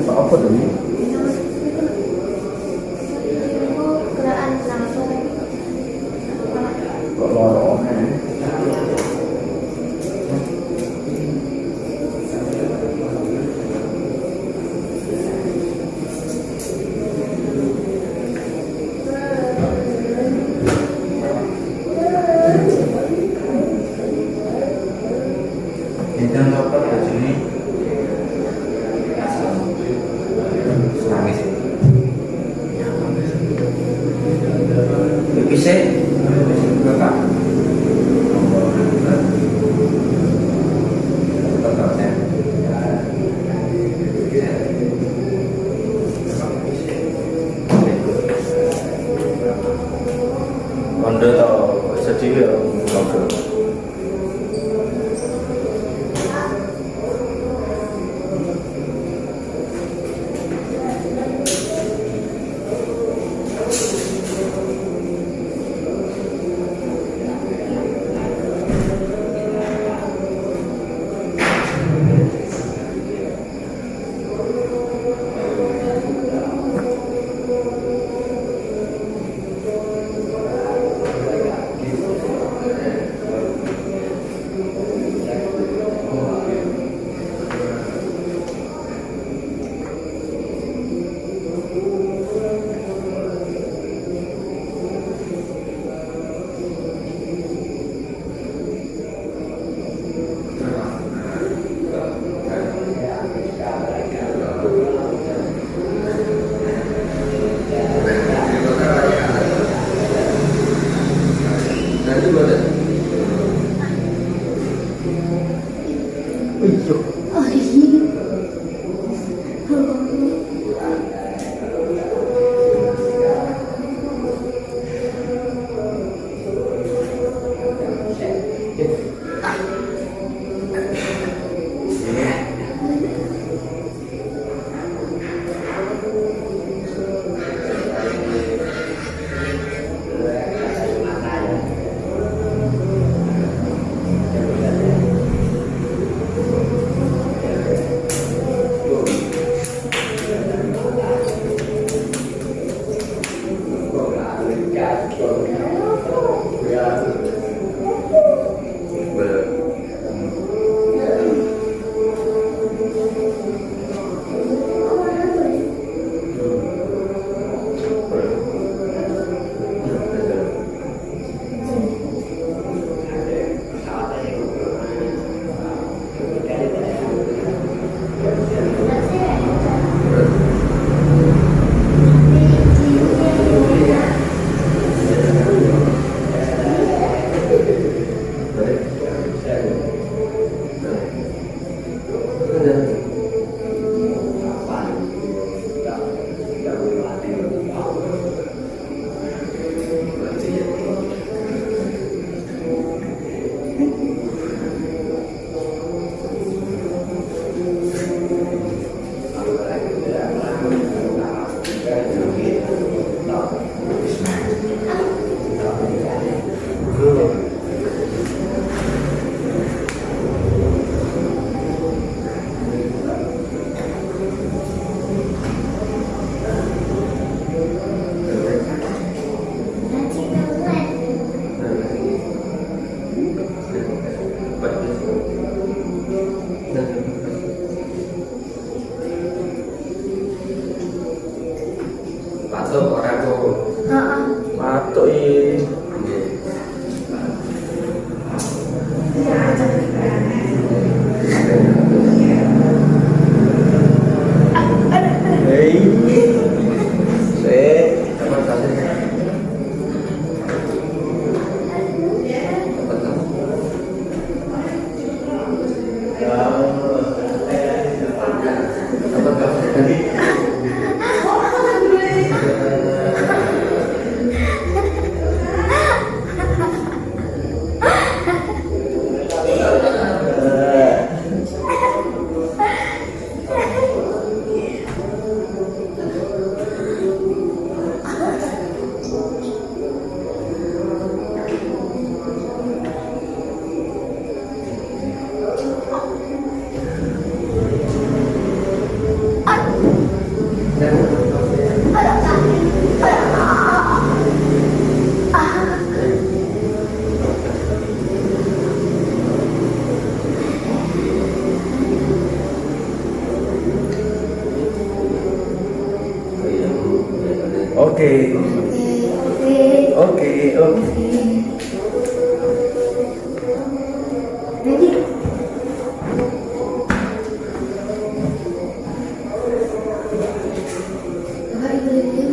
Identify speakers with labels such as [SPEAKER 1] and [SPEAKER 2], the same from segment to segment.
[SPEAKER 1] apa tuh?
[SPEAKER 2] Keraan langsung
[SPEAKER 1] Kok lorong?
[SPEAKER 3] Jangan lupa di sini nangis. Bisa berapa? Kondo atau sedih ya, ngobrol.
[SPEAKER 2] oh iya.
[SPEAKER 3] Patok orang tuh.
[SPEAKER 2] Heeh.
[SPEAKER 1] Patok ini.
[SPEAKER 3] Oke.
[SPEAKER 2] Oke.
[SPEAKER 3] Oke, oke.
[SPEAKER 2] Ready? Kakak itu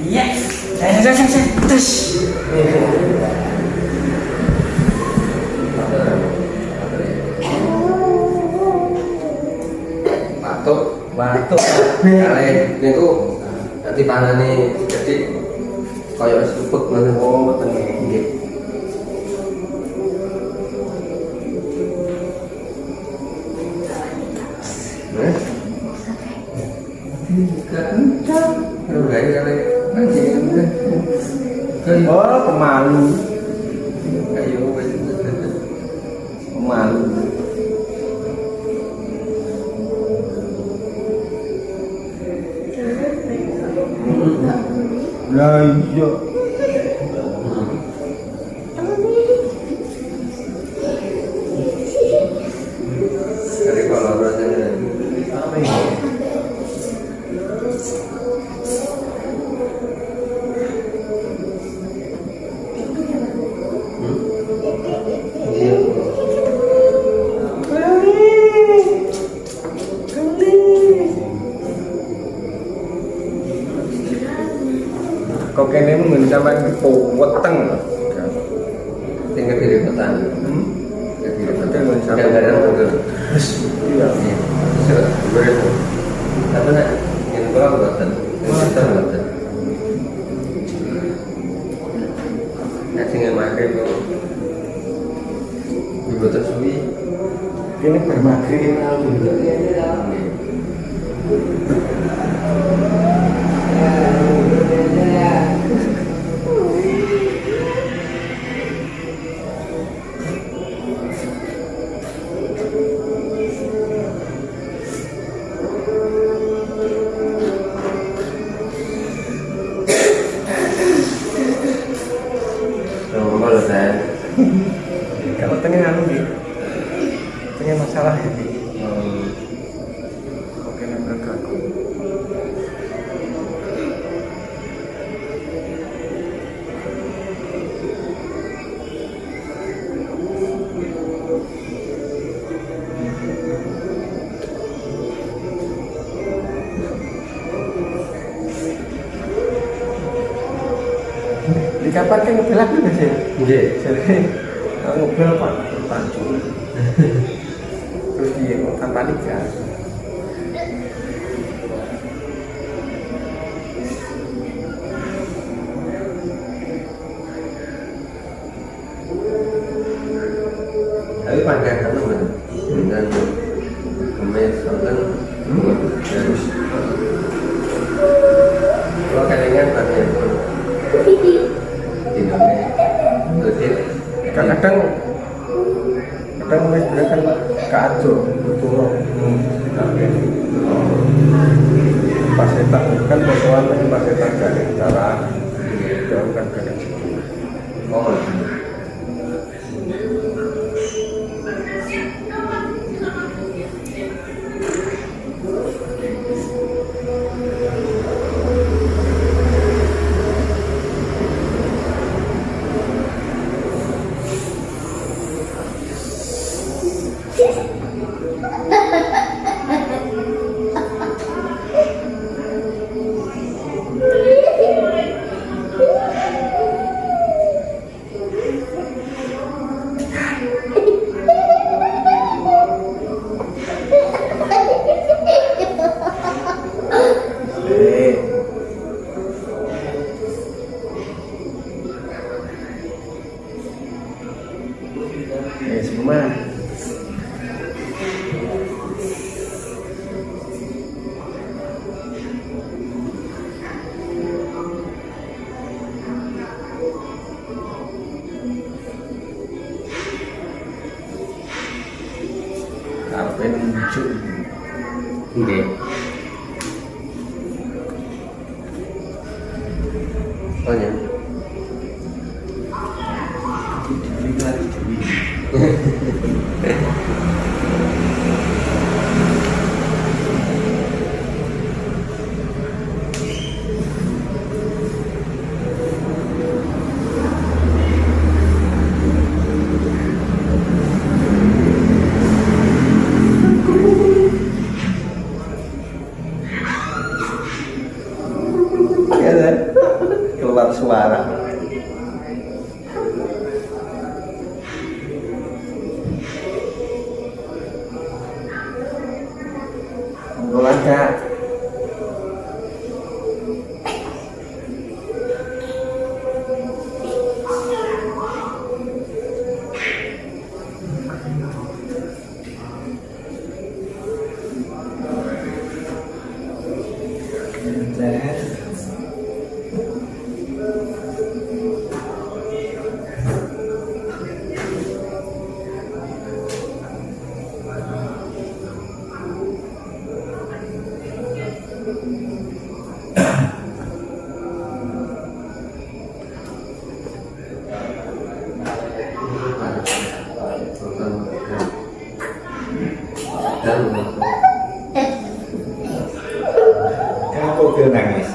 [SPEAKER 1] Yes. Terus.
[SPEAKER 3] Batuk.
[SPEAKER 1] Batuk.
[SPEAKER 3] Kali niku dadi panane jadi kaya supek ngono.
[SPEAKER 1] Oh, mboten nggih.
[SPEAKER 3] Nah. Kencang. Lu gaya kali nanti kan.
[SPEAKER 1] Oh, pemalu.
[SPEAKER 3] Kayu wis.
[SPEAKER 1] Pemalu. Lah iya.
[SPEAKER 3] Dari kalau rasanya iya.
[SPEAKER 1] Kok kene mung sampean weteng.
[SPEAKER 3] Tinggal diri petani.
[SPEAKER 1] Hmm?
[SPEAKER 3] Jadi
[SPEAKER 1] Betul, Mas.
[SPEAKER 3] kadang-kadang betul.
[SPEAKER 1] Iya.
[SPEAKER 3] Betul. Tapi nek ini kalau buatan, kita buatan. Nek sing make itu ibu tersuwi.
[SPEAKER 1] Ini bermakri.
[SPEAKER 3] Kalau saya
[SPEAKER 1] Kalau tengah anu nih. Tengah masalah ini. Oke, nembak aku. Di kapan kan ngebel aku guys ya?
[SPEAKER 3] nggih.
[SPEAKER 1] Jadi ngebel pak terpacu. Terus dia kok tanpa nikah.
[SPEAKER 3] Tapi pakai kan teman dengan kemes kan harus kalau kalian pakai itu tidurnya tutup
[SPEAKER 1] Kadang-kadang mulai kan kacau turun pas setan kan posoan lagi pas setan kan cara jauh kan kadang
[SPEAKER 3] oh
[SPEAKER 1] semua kapan muncul
[SPEAKER 3] nggih oh ya Ya kan? Keluar suara. Ngobrol aja.
[SPEAKER 1] Kenapa dia nangis?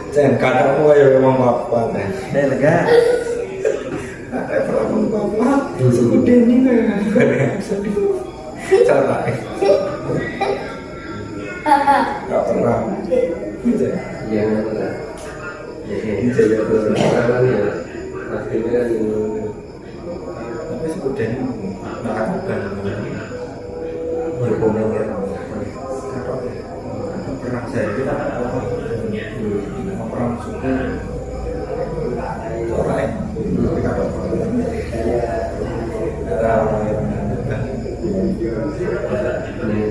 [SPEAKER 1] Jangan kadang kayak memang bapak nih.
[SPEAKER 3] Lega.
[SPEAKER 1] Ada perawan bapak. Segede ini kayak sedih. Cara. Gak pernah. Gitu ya.
[SPEAKER 3] Iya benar.
[SPEAKER 1] Gitu ya.
[SPEAKER 3] Sekarang ya akhirnya kan
[SPEAKER 1] Tapi segede ini melakukan berkomentar. Pernah saya kita orang suku sore kita ada orang yang mengatakan
[SPEAKER 3] ini